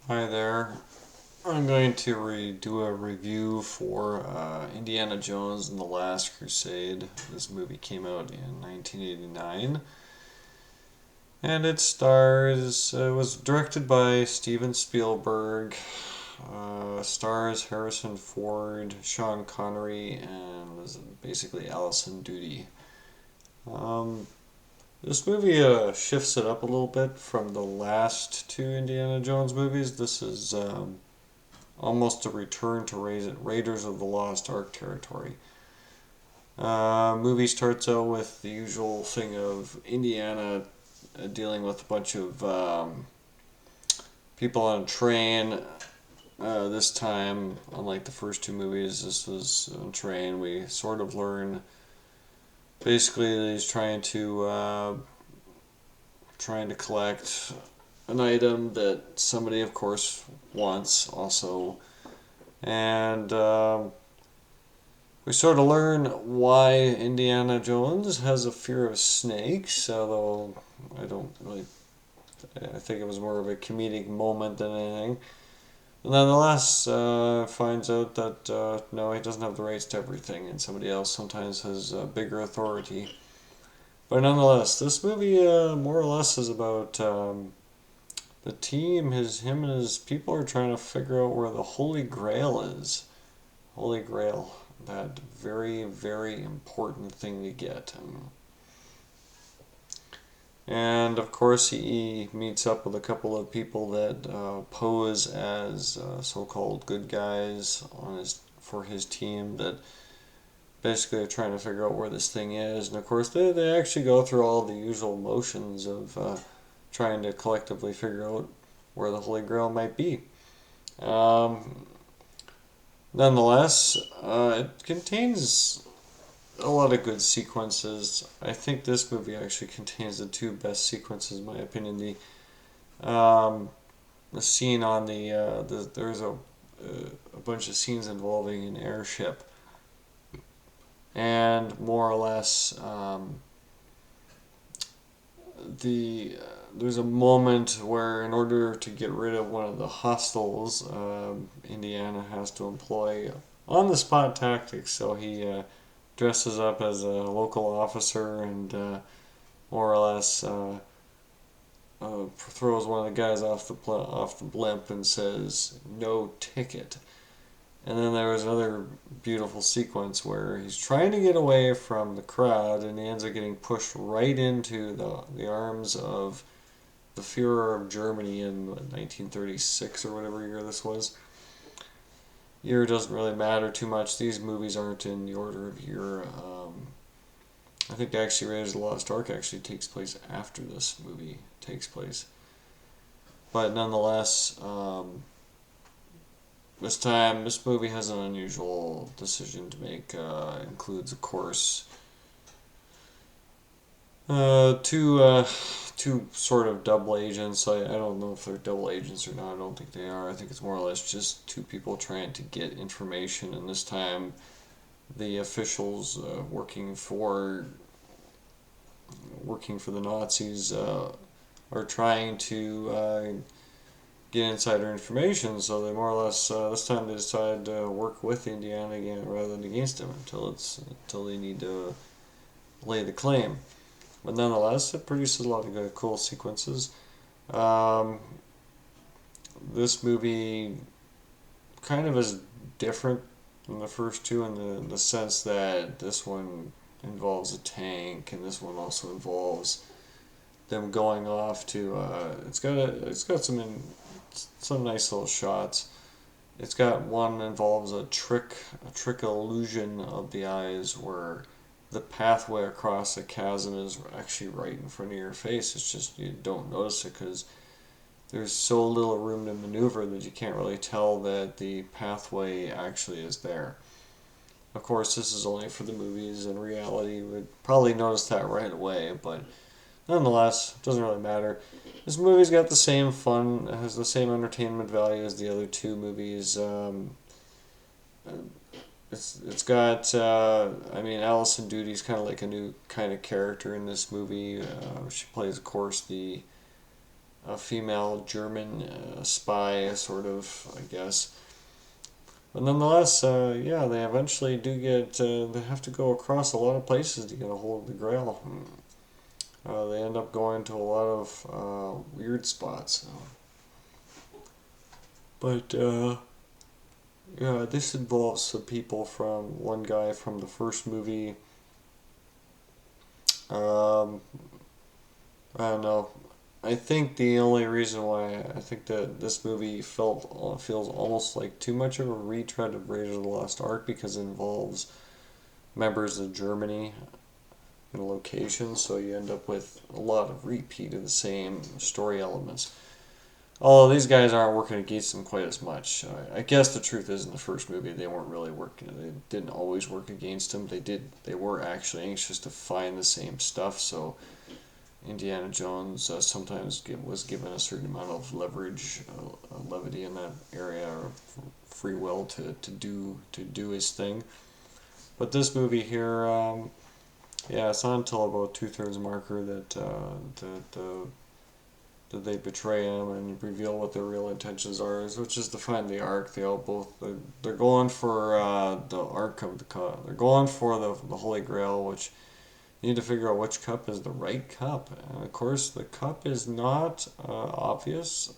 Hi there. I'm going to do a review for Indiana Jones and the Last Crusade. This movie came out in 1989, and it was directed by Steven Spielberg, stars Harrison Ford, Sean Connery, and was basically Allison Doody. Um, this movie shifts it up a little bit from the last two Indiana Jones movies. This is almost a return to Raiders of the Lost Ark territory. Movie starts out with the usual thing of Indiana dealing with a bunch of people on a train. This time, unlike the first two movies, this was on a train. We sort of learn basically that he's trying to collect an item that somebody, of course, wants also, and we sort of learn why Indiana Jones has a fear of snakes, although I don't really. I think it was more of a comedic moment than anything. And nonetheless, finds out that no, he doesn't have the rights to everything, and somebody else sometimes has bigger authority. But nonetheless, this movie more or less is about the team. Him and his people are trying to figure out where the Holy Grail is. Holy Grail, that very, very important thing to get. And of course, he meets up with a couple of people that pose as so-called good guys for his team that basically are trying to figure out where this thing is. And of course, they actually go through all the usual motions of trying to collectively figure out where the Holy Grail might be. Um, Nonetheless, it contains a lot of good sequences. I think this movie actually contains the two best sequences, in my opinion. The scene on there's a bunch of scenes involving an airship, and more or less there's a moment where, in order to get rid of one of the hostiles, Indiana has to employ on the spot tactics. So he dresses up as a local officer and more or less throws one of the guys off the blimp and says no ticket. And then there was another beautiful sequence where he's trying to get away from the crowd and he ends up getting pushed right into the arms of the Führer of Germany in 1936 or whatever year this was. Year doesn't really matter too much. These movies aren't in the order of year. I think actually Raiders of the Lost Ark actually takes place after this movie takes place. But nonetheless, this movie has an unusual decision to make. Includes, of course, two sort of double agents. I don't know if they're double agents or not. I don't think they are. I think it's more or less just two people trying to get information. And this time, the officials working for the Nazis are trying to get insider information. So they more or less this time they decide to work with Indiana again rather than against him until they need to lay the claim. But nonetheless, it produces a lot of good, cool sequences. Um, this movie kind of is different than the first two in the sense that this one involves a tank, and this one also involves them going off to. It's got some nice little shots. It's got one that involves a trick illusion of the eyes where the pathway across the chasm is actually right in front of your face. It's just you don't notice it because there's so little room to maneuver that you can't really tell that the pathway actually is there. Of course, this is only for the movies. In reality, you would probably notice that right away, but nonetheless, it doesn't really matter. This movie's got the same fun, has the same entertainment value as the other two movies. It's got Allison Doody's kind of like a new kind of character in this movie. She plays, of course, the a female German spy, sort of, I guess. But nonetheless, yeah, they eventually do get, they have to go across a lot of places to get a hold of the Grail. They end up going to a lot of weird spots. But, yeah, this involves some people from, one guy from the first movie. Um, I don't know. I think the only reason why I think that this movie feels almost like too much of a retread of Raiders of the Lost Ark because it involves members of Germany in a location, so you end up with a lot of repeat of the same story elements. Although these guys aren't working against them quite as much. I guess the truth is in the first movie they weren't really working. They didn't always work against them. They did. They were actually anxious to find the same stuff. So Indiana Jones sometimes was given a certain amount of leverage, levity in that area, or free will to do his thing. But this movie here, yeah, it's not until about 2/3 marker that they betray him and reveal what their real intentions are, which is to find the Ark. They're going for the Ark of they're going for the Holy Grail, which you need to figure out which cup is the right cup. And of course, the cup is not obvious.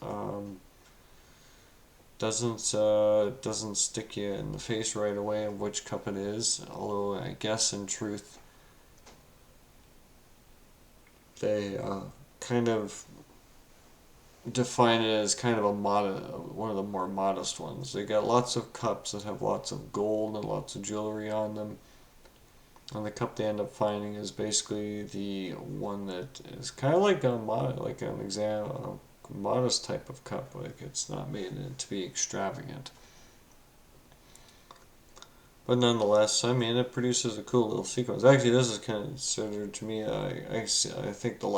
Doesn't stick you in the face right away of which cup it is. Although I guess in truth, they kind of define it as kind of one of the more modest ones. They got lots of cups that have lots of gold and lots of jewelry on them. And the cup they end up finding is basically the one that is kind of like like an a modest type of cup. Like it's not made to be extravagant. But nonetheless, I mean, it produces a cool little sequence. Actually, this is considered to me. I think the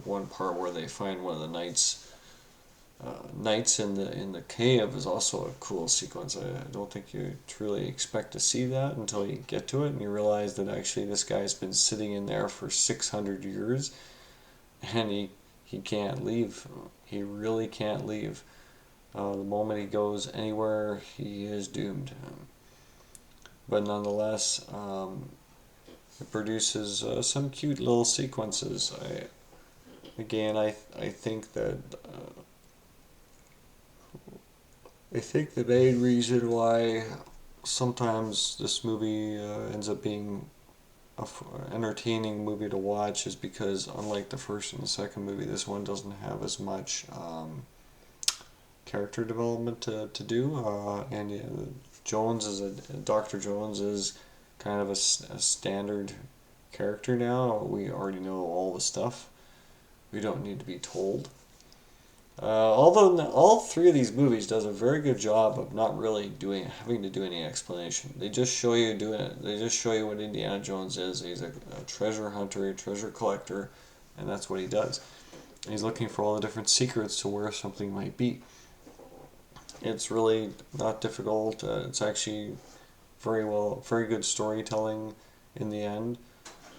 one part where they find one of the knights in the cave is also a cool sequence. I don't think you truly expect to see that until you get to it and you realize that actually this guy's been sitting in there for 600 years and he can't leave. He really can't leave. The moment he goes anywhere, he is doomed. But nonetheless, it produces some cute little sequences. I think that. I think the main reason why sometimes this movie ends up being an entertaining movie to watch is because, unlike the first and the second movie, this one doesn't have as much character development to do. And Dr. Jones is kind of a standard character now. We already know all the stuff. We don't need to be told. Although all three of these movies does a very good job of not really having to do any explanation. They just show you doing it. They just show you what Indiana Jones is. He's a treasure hunter, a treasure collector, and that's what he does. And he's looking for all the different secrets to where something might be. It's really not difficult. It's actually very good storytelling in the end.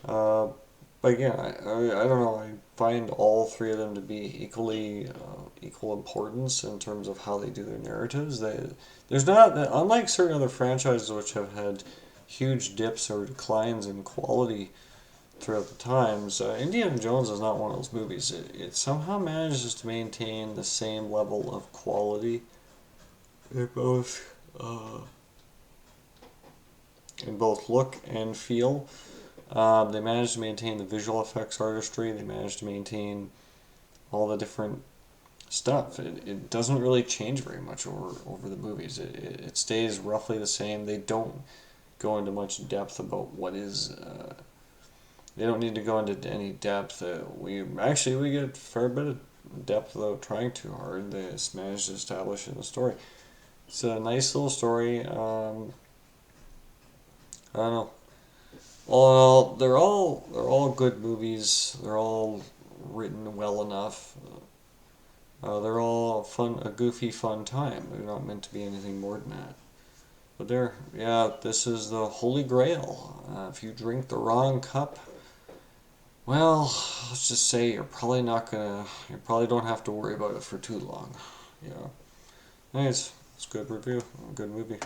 But again, I don't know. I find all three of them to be equal importance in terms of how they do their narratives. There's not, unlike certain other franchises which have had huge dips or declines in quality throughout the times. Indiana Jones is not one of those movies. It somehow manages to maintain the same level of quality in both look and feel. They managed to maintain the visual effects artistry. They managed to maintain all the different stuff. It doesn't really change very much over the movies. It stays roughly the same. They don't go into much depth about what is. They don't need to go into any depth. We get a fair bit of depth without trying too hard. They just managed to establish in the story. It's a nice little story. I don't know. Well, they're all good movies. They're all written well enough. They're all a goofy, fun time. They're not meant to be anything more than that. But this is the Holy Grail. If you drink the wrong cup, Well, let's just say you're probably not gonna. You probably don't have to worry about it for too long. Yeah. Nice. It's a good review. Good movie.